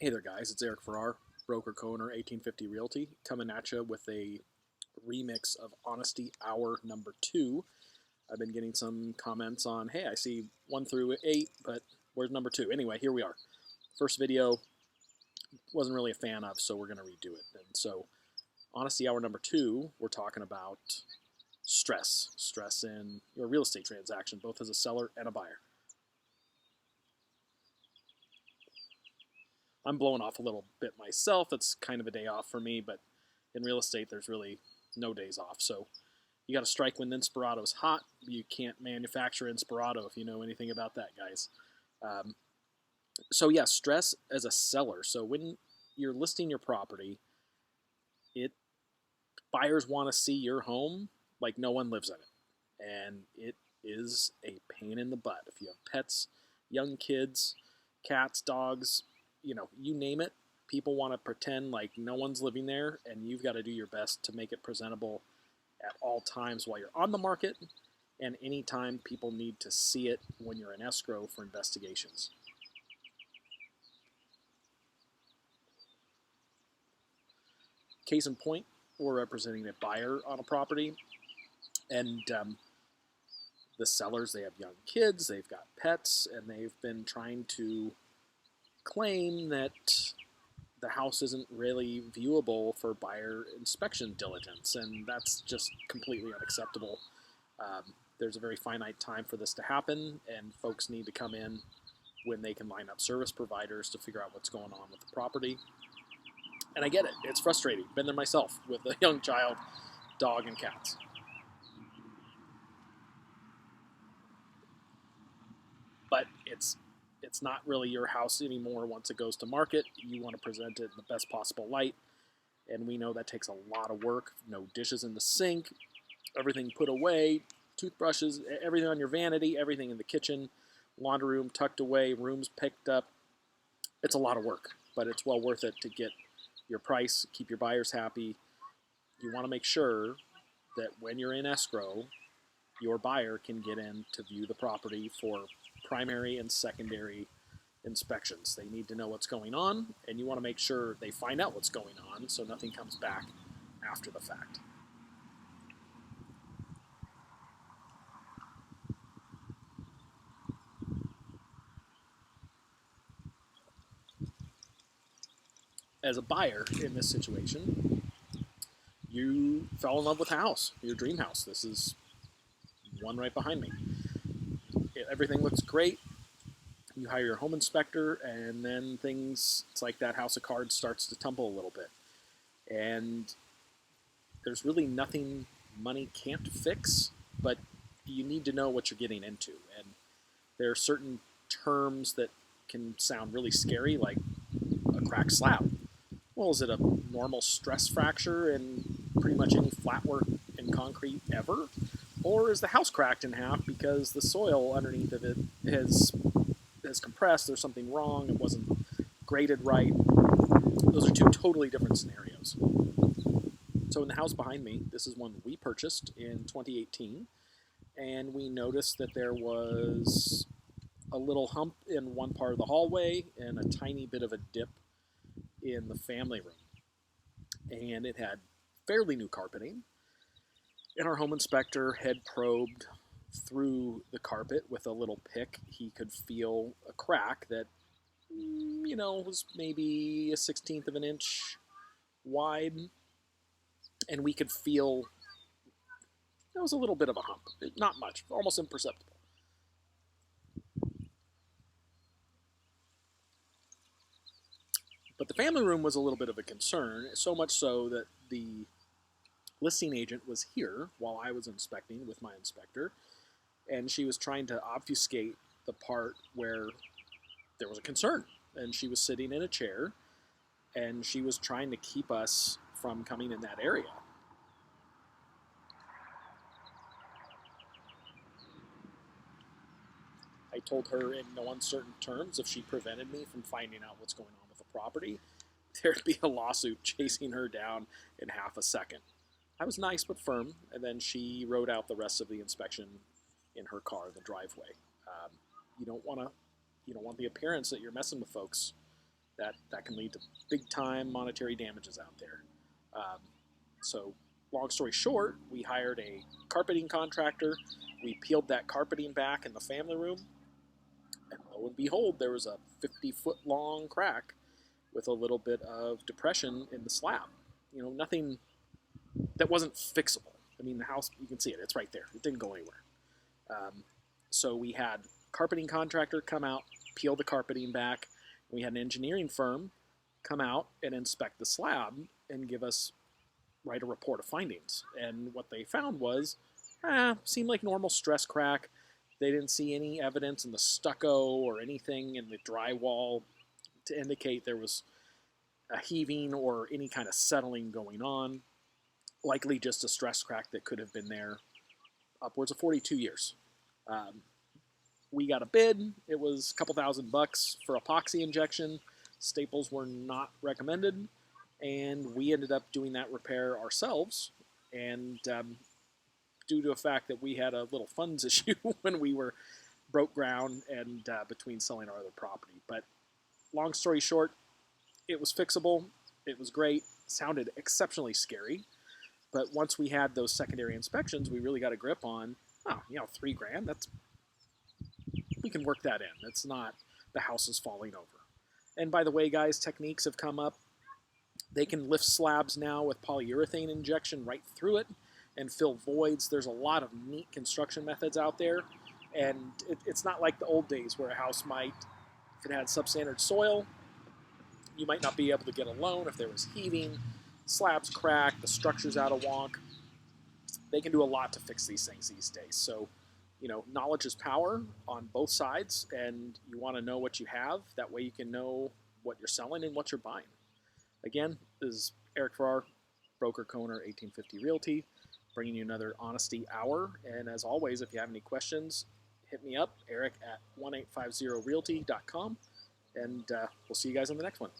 Hey there, guys. It's Eric Farrar, broker co-owner, 1850 Realty, coming at you with a remix of Honesty Hour number 2. I've been getting some comments on, hey, I see 1 through 8, but where's number 2? Anyway, here we are. First video, wasn't really a fan of, so we're going to redo it. And so, Honesty Hour number 2, we're talking about stress in your real estate transaction, both as a seller and a buyer. I'm blowing off a little bit myself. It's kind of a day off for me, but in real estate, there's really no days off. So you got to strike when the Inspirato's hot. You can't manufacture Inspirato if you know anything about that, guys. So yeah, stress as a seller. So when you're listing your property, buyers want to see your home like no one lives in it, and it is a pain in the butt. If you have pets, young kids, cats, dogs, you name it, people want to pretend like no one's living there, and you've got to do your best to make it presentable at all times while you're on the market, and anytime people need to see it when you're in escrow for investigations. Case in point, we're representing a buyer on a property, and the sellers, they have young kids, they've got pets, and they've been trying to claim that the house isn't really viewable for buyer inspection diligence, and that's just completely unacceptable. There's a very finite time for this to happen, and folks need to come in when they can line up service providers to figure out what's going on with the property. And I get it. It's frustrating. Been there myself with a young child, dog, and cats. But it's not really your house anymore once it goes to market. You want to present it in the best possible light, and we know that takes a lot of work. No dishes in the sink, everything put away, toothbrushes, everything on your vanity, everything in the kitchen, laundry room tucked away, rooms picked up. It's a lot of work, but it's well worth it to get your price, keep your buyers happy. You want to make sure that when you're in escrow, your buyer can get in to view the property for primary and secondary inspections. They need to know what's going on, and you want to make sure they find out what's going on so nothing comes back after the fact. As a buyer in this situation, you fell in love with a house, your dream house. This is one right behind me. Everything looks great. You hire your home inspector, and then it's like that house of cards starts to tumble a little bit. And there's really nothing money can't fix, but you need to know what you're getting into. And there are certain terms that can sound really scary, like a cracked slab. Well, is it a normal stress fracture in pretty much any flat work in concrete ever? Or is the house cracked in half because the soil underneath of it has compressed, there's something wrong, it wasn't graded right? Those are two totally different scenarios. So in the house behind me, this is one we purchased in 2018, and we noticed that there was a little hump in one part of the hallway and a tiny bit of a dip in the family room. And it had fairly new carpeting, and our home inspector had probed through the carpet with a little pick. He could feel a crack that, was maybe a 1/16 of an inch wide, and we could feel there was a little bit of a hump. Not much, almost imperceptible. But the family room was a little bit of a concern, so much so that the listing agent was here while I was inspecting with my inspector, and she was trying to obfuscate the part where there was a concern. And she was sitting in a chair, and she was trying to keep us from coming in that area. I told her in no uncertain terms if she prevented me from finding out what's going on with the property, there'd be a lawsuit chasing her down in half a second. I was nice but firm, and then she wrote out the rest of the inspection in her car in the driveway. You don't want the appearance that you're messing with folks that can lead to big time monetary damages out there. So, long story short, we hired a carpeting contractor. We peeled that carpeting back in the family room, and lo and behold, there was a 50-foot long crack with a little bit of depression in the slab. Nothing that wasn't fixable. I mean, the house, you can see it, it's right there. It didn't go anywhere. So we had carpeting contractor come out, peel the carpeting back. We had an engineering firm come out and inspect the slab and write a report of findings. And what they found was, seemed like normal stress crack. They didn't see any evidence in the stucco or anything in the drywall to indicate there was a heaving or any kind of settling going on. Likely just a stress crack that could have been there upwards of 42 years. We got a bid. It was a couple $1,000 for epoxy injection. Staples were not recommended, and we ended up doing that repair ourselves. And due to the fact that we had a little funds issue when we were broke ground and between selling our other property. But long story short, it was fixable. It was great. Sounded exceptionally scary. But once we had those secondary inspections, we really got a grip on, $3,000, we can work that in. It's not the house is falling over. And by the way, guys, techniques have come up. They can lift slabs now with polyurethane injection right through it and fill voids. There's a lot of neat construction methods out there. And it's not like the old days where a house might, if it had substandard soil, you might not be able to get a loan if there was heaving, slabs crack, the structure's out of wonk. They can do a lot to fix these things these days. So, knowledge is power on both sides, and you want to know what you have. That way you can know what you're selling and what you're buying. Again, this is Eric Farrar, broker co-owner 1850 Realty, bringing you another Honesty Hour. And as always, if you have any questions, hit me up, Eric at 1850realty.com, and we'll see you guys on the next one.